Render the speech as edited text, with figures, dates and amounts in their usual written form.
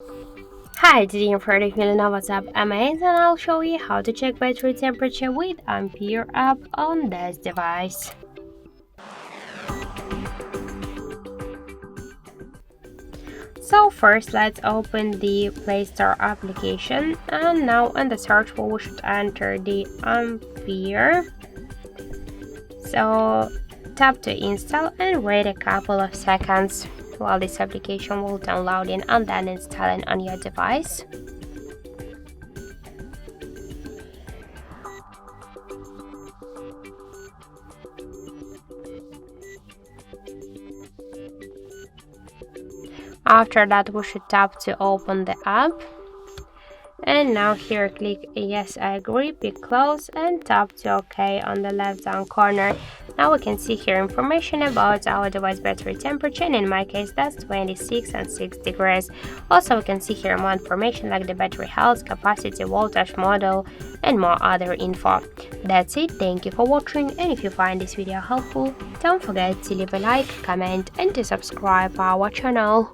Hi, today I'm for the Lenovo TAB M8 and I'll show you how to check battery temperature with Ampere app on this device. So first let's open the Play Store application, and now in the search bar we should enter the Ampere. So tap to install and wait a couple of seconds while this application will download in and then installing on your device. After that we should tap to open the app, and now here click yes I agree, pick close and tap to OK on the left down corner. Now we can see here information about our device battery temperature, and in my case that's 26 and 6 degrees. Also we can see here more information like the battery health, capacity, voltage, model and more other info. That's it, thank you for watching, and if you find this video helpful, don't forget to leave a like, comment and to subscribe our channel.